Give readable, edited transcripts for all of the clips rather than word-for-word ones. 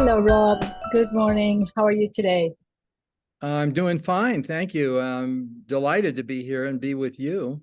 Hello, Rob. Good morning. How are you today? I'm doing fine, thank you. I'm delighted to be here and be with you.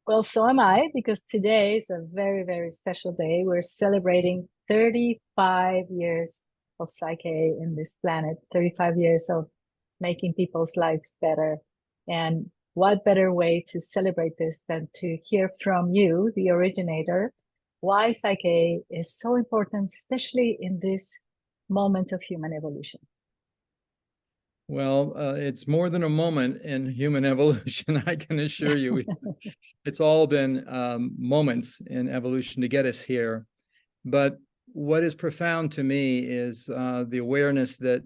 Well, so am I, because today is a very, very special day. We're celebrating 35 years of Psyche in this planet, 35 years of making people's lives better. And what better way to celebrate this than to hear from you, the originator, why Psyche is so important, especially in this moment of human evolution. Well, it's more than a moment in human evolution, I can assure you. It's all been moments in evolution to get us here. But what is profound to me is the awareness that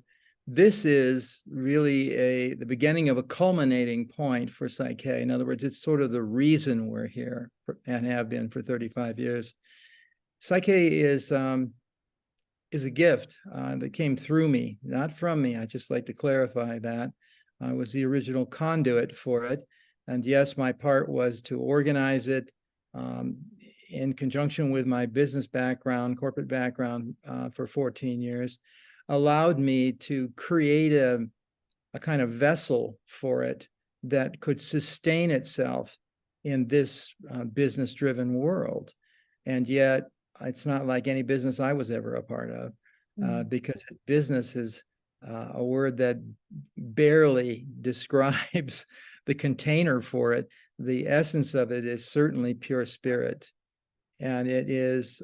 this is really the beginning of a culminating point for Psyche. In other words, it's sort of the reason we're here and have been for 35 years. Psyche is a gift that came through me, not from me. I just like to clarify that. I was the original conduit for it. And yes, my part was to organize it in conjunction with my business background, corporate background for 14 years, allowed me to create a kind of vessel for it that could sustain itself in this business-driven world. And yet, it's not like any business I was ever a part of, because business is a word that barely describes the container for it. The essence of it is certainly pure spirit. And it is,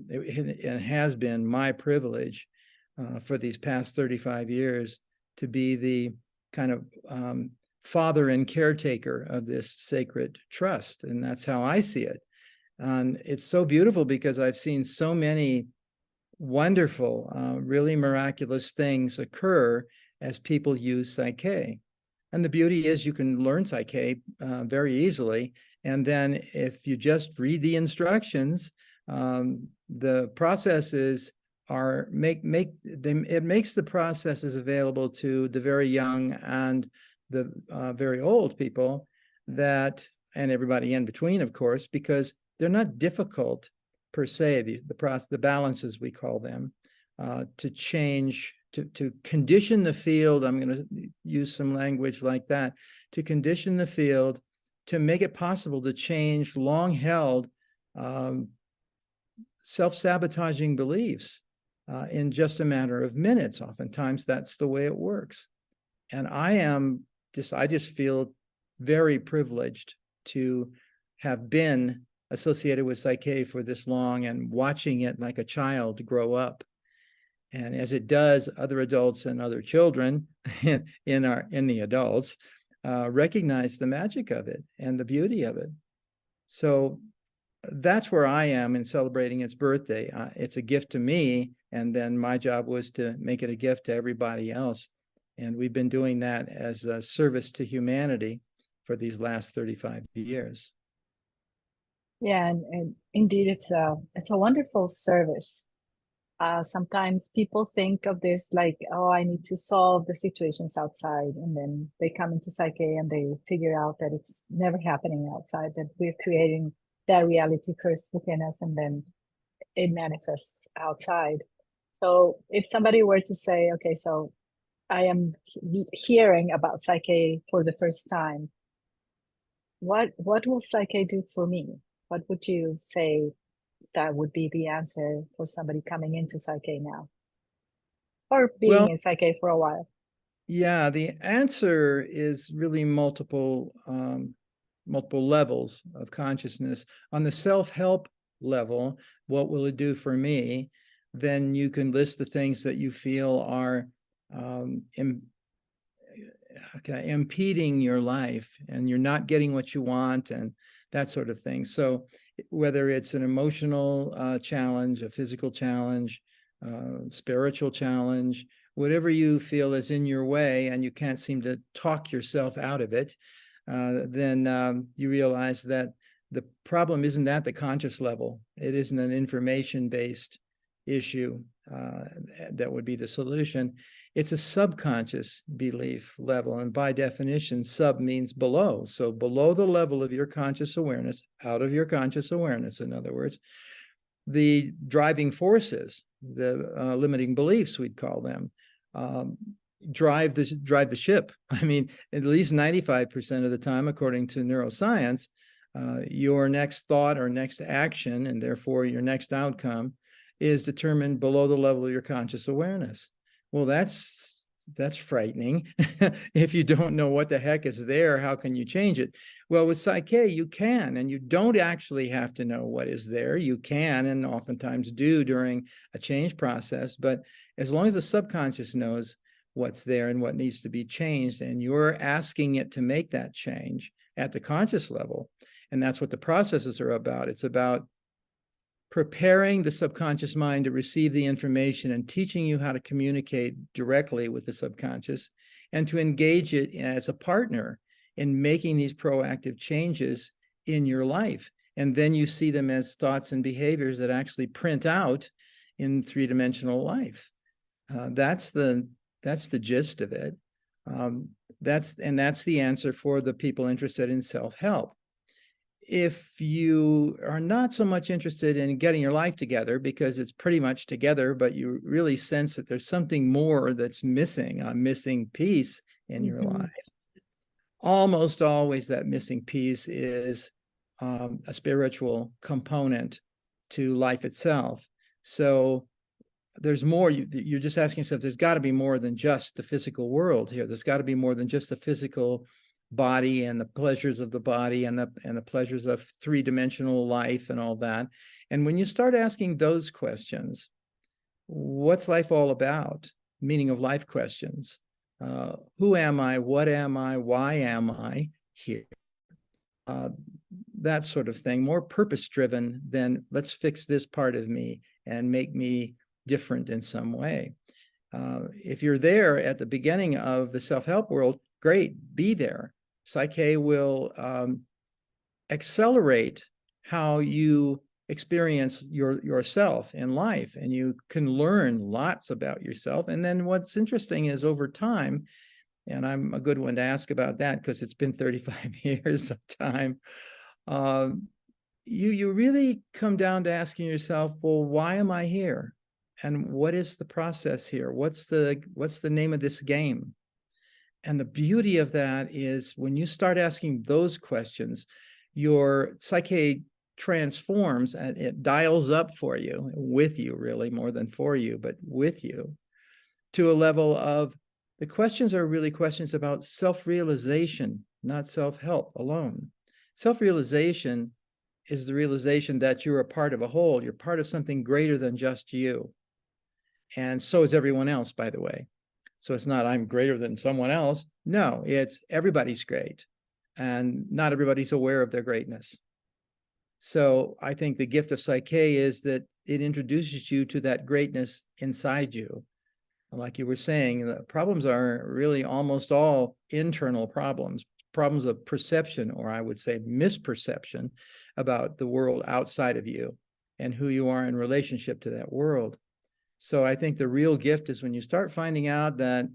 it has been my privilege for these past 35 years to be the kind of father and caretaker of this sacred trust. And that's how I see it. And it's so beautiful because I've seen so many wonderful, really miraculous things occur as people use Psyche. And the beauty is you can learn Psyche very easily. And then if you just read the instructions, the processes it makes the processes available to the very young and the very old people and everybody in between, of course, because they're not difficult per se, the balances we call them, to change, to condition the field. I'm going to use some language like that, to condition the field, to make it possible to change long-held self-sabotaging beliefs in just a matter of minutes. Oftentimes that's the way it works. And I just feel very privileged to have been associated with Psyche for this long and watching it like a child grow up. And as it does, other adults and other children in the adults recognize the magic of it and the beauty of it. So that's where I am in celebrating its birthday. It's a gift to me, and then my job was to make it a gift to everybody else. And we've been doing that as a service to humanity for these last 35 years. Yeah, and indeed, it's a wonderful service. Sometimes people think of this like, oh, I need to solve the situations outside, and then they come into Psyche and they figure out that it's never happening outside, that we're creating that reality first within us, and then it manifests outside. So if somebody were to say, okay, so I am hearing about Psyche for the first time, what will Psyche do for me? What would you say that would be the answer for somebody coming into Psyche now or being Well, in Psyche for a while? yeah, the answer is really multiple levels of consciousness. On the self-help level, what will it do for me? Then you can list the things that you feel are impeding your life and you're not getting what you want and that sort of thing. So whether it's an emotional challenge, a physical challenge, spiritual challenge, whatever you feel is in your way and you can't seem to talk yourself out of it, then you realize that the problem isn't at the conscious level. It isn't an information-based issue that would be the solution. It's a subconscious belief level. And by definition, sub means below. So below the level of your conscious awareness, out of your conscious awareness, in other words, the driving forces, the limiting beliefs, we'd call them, drive the ship. I mean, at least 95% of the time, according to neuroscience, your next thought or next action, and therefore your next outcome, is determined below the level of your conscious awareness. Well, that's frightening. If you don't know what the heck is there, how can you change it? Well, with PSYCH-K, you can, and you don't actually have to know what is there. You can, and oftentimes do during a change process, but as long as the subconscious knows what's there and what needs to be changed, and you're asking it to make that change at the conscious level, and that's what the processes are about. It's about preparing the subconscious mind to receive the information and teaching you how to communicate directly with the subconscious and to engage it as a partner in making these proactive changes in your life. And then you see them as thoughts and behaviors that actually print out in three-dimensional life. That's the gist of it. That's the answer for the people interested in self-help. If you are not so much interested in getting your life together because it's pretty much together, but you really sense that there's something more that's missing, a missing piece in your life, almost always that missing piece is a spiritual component to life itself. So there's more. You're just asking yourself, there's got to be more than just the physical world here. There's got to be more than just the physical body and the pleasures of the body and the pleasures of three-dimensional life and all that. And when you start asking those questions, what's life all about? Meaning of life questions. Who am I? What am I? Why am I here? That sort of thing, more purpose-driven than let's fix this part of me and make me different in some way. If you're there at the beginning of the self-help world, great, be there. PSYCH-K will accelerate how you experience yourself in life, and you can learn lots about yourself. And then what's interesting is over time, and I'm a good one to ask about that because it's been 35 years of time, you really come down to asking yourself, well, why am I here? And what is the process here? What's the name of this game? And the beauty of that is when you start asking those questions, your psyche transforms and it dials up for you, with you really, more than for you, but with you, to a level of the questions are really questions about self-realization, not self-help alone. Self-realization is the realization that you're a part of a whole. You're part of something greater than just you. And so is everyone else, by the way. So it's not I'm greater than someone else. No, it's everybody's great. And not everybody's aware of their greatness. So I think the gift of PSYCH-K is that it introduces you to that greatness inside you. Like you were saying, the problems are really almost all internal problems of perception, or I would say misperception about the world outside of you and who you are in relationship to that world. So I think the real gift is when you start finding out that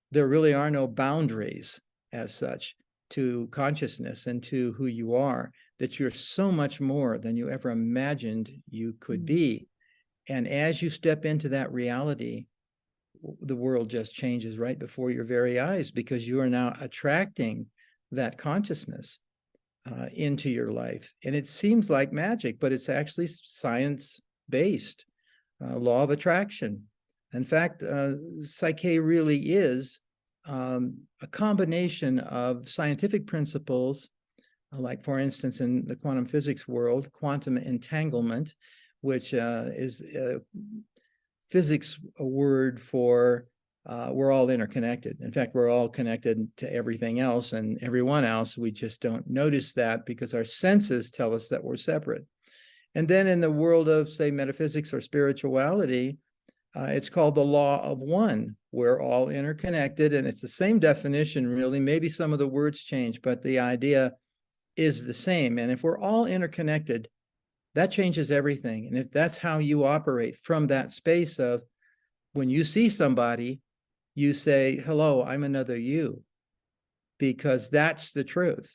there really are no boundaries as such to consciousness and to who you are, that you're so much more than you ever imagined you could be. And as you step into that reality, the world just changes right before your very eyes, because you are now attracting that consciousness into your life. And it seems like magic, but it's actually science-based. Law of attraction. In fact, PSYCH-K really is a combination of scientific principles, like for instance, in the quantum physics world, quantum entanglement, which is physics a word for we're all interconnected. In fact, we're all connected to everything else and everyone else. We just don't notice that because our senses tell us that we're separate. And then in the world of, say, metaphysics or spirituality, it's called the law of one. We're all interconnected, and it's the same definition, really. Maybe some of the words change, but the idea is the same. And if we're all interconnected, that changes everything. And if that's how you operate from that space of when you see somebody, you say, hello, I'm another you, because that's the truth.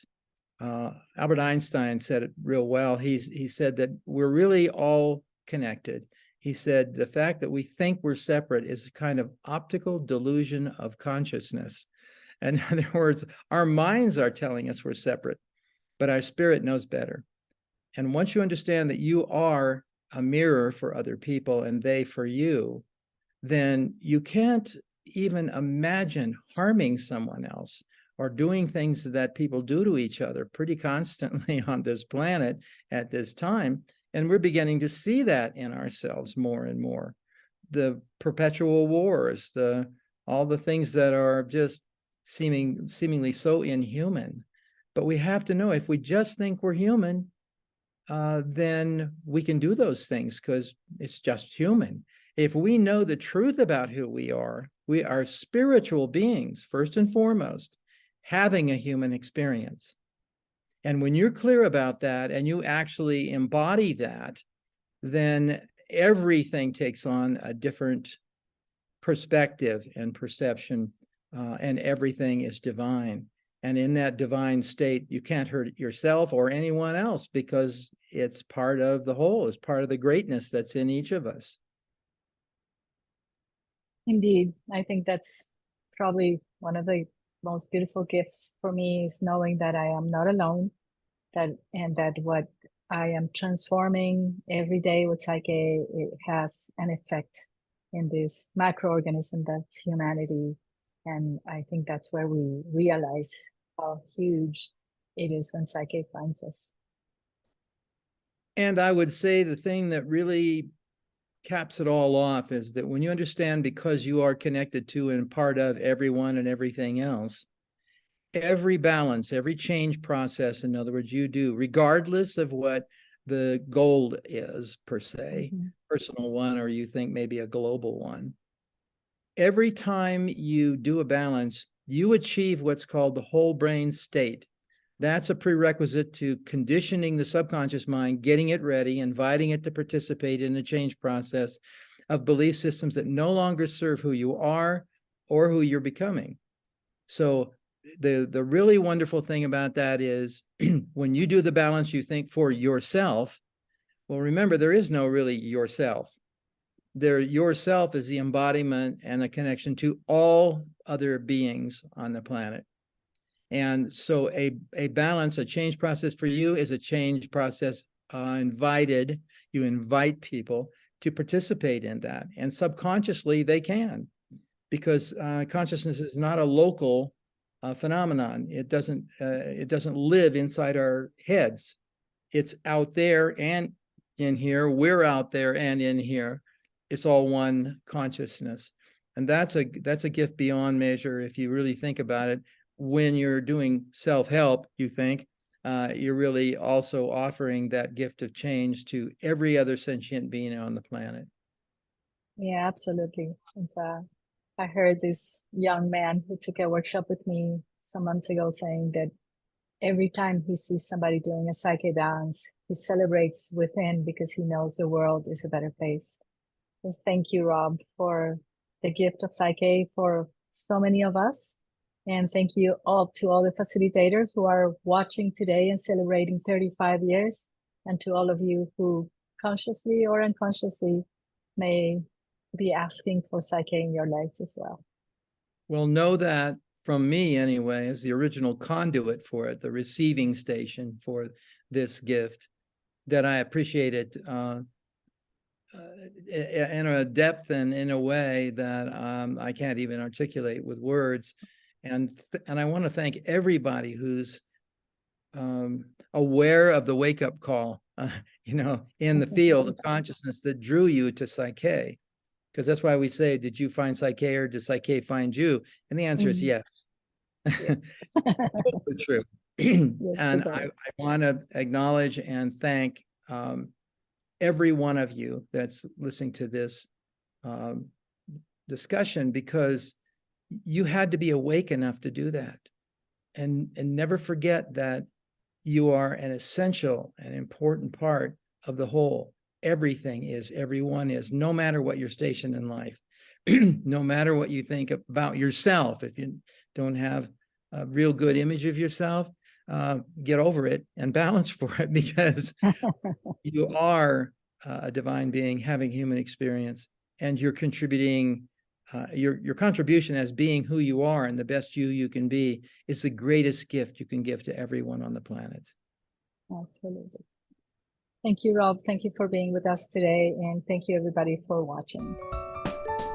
Albert Einstein said it real well. He said that we're really all connected. He said the fact that we think we're separate is a kind of optical delusion of consciousness. And in other words, our minds are telling us we're separate, but our spirit knows better. And once you understand that you are a mirror for other people and they for you, then you can't even imagine harming someone else or doing things that people do to each other pretty constantly on this planet at this time. And we're beginning to see that in ourselves more and more. The perpetual wars, all the things that are just seemingly so inhuman. But we have to know, if we just think we're human, then we can do those things because it's just human. If we know the truth about who we are spiritual beings, first and foremost, having a human experience. And when you're clear about that and you actually embody that, then everything takes on a different perspective and perception, and everything is divine. And in that divine state, you can't hurt yourself or anyone else because it's part of the whole, it's part of the greatness that's in each of us. Indeed, I think that's probably one of the most beautiful gifts for me, is knowing that I am not alone, that what I am transforming every day with PSYCH-K, it has an effect in this macroorganism that's humanity. And I think that's where we realize how huge it is when PSYCH-K finds us. And I would say the thing that really caps it all off is that when you understand, because you are connected to and part of everyone and everything else, every balance, every change process, in other words, you do, regardless of what the goal is per se, personal one, or you think maybe a global one, every time you do a balance, you achieve what's called the whole brain state. That's a prerequisite to conditioning the subconscious mind, getting it ready, inviting it to participate in the change process of belief systems that no longer serve who you are or who you're becoming. So the really wonderful thing about that is when you do the balance, you think for yourself. Well, remember, there is no really yourself. Yourself is the embodiment and the connection to all other beings on the planet. And so a balance, a change process for you is a change process invited. You invite people to participate in that. And subconsciously, they can, because consciousness is not a local phenomenon. It doesn't live inside our heads. It's out there and in here. We're out there and in here. It's all one consciousness. And that's a gift beyond measure if you really think about it. When you're doing self-help, you think you're really also offering that gift of change to every other sentient being on the planet. Yeah, absolutely. I heard this young man who took a workshop with me some months ago saying that every time he sees somebody doing a PSYCH-K balance, he celebrates within because he knows the world is a better place. So thank you, Rob, for the gift of PSYCH-K for so many of us. And thank you all to all the facilitators who are watching today and celebrating 35 years, and to all of you who consciously or unconsciously may be asking for PSYCH-K in your lives as well. Well, know that from me anyway, as the original conduit for it, the receiving station for this gift, that I appreciate it in a depth and in a way that I can't even articulate with words. And I want to thank everybody who's aware of the wake-up call, in the field of consciousness that drew you to PSYCH-K. Because that's why we say, did you find PSYCH-K or did PSYCH-K find you? And the answer is yes. Yes. Totally true. Yes, and I want to acknowledge and thank every one of you that's listening to this discussion, because you had to be awake enough to do that. And never forget that you are an essential and important part of the whole. Everything is, everyone is, no matter what your station in life, no matter what you think about yourself. If you don't have a real good image of yourself, get over it and balance for it, because you are a divine being having human experience, and you're contributing. Your contribution as being who you are and the best you can be is the greatest gift you can give to everyone on the planet. Absolutely. Thank you, Rob. Thank you for being with us today. And thank you, everybody, for watching.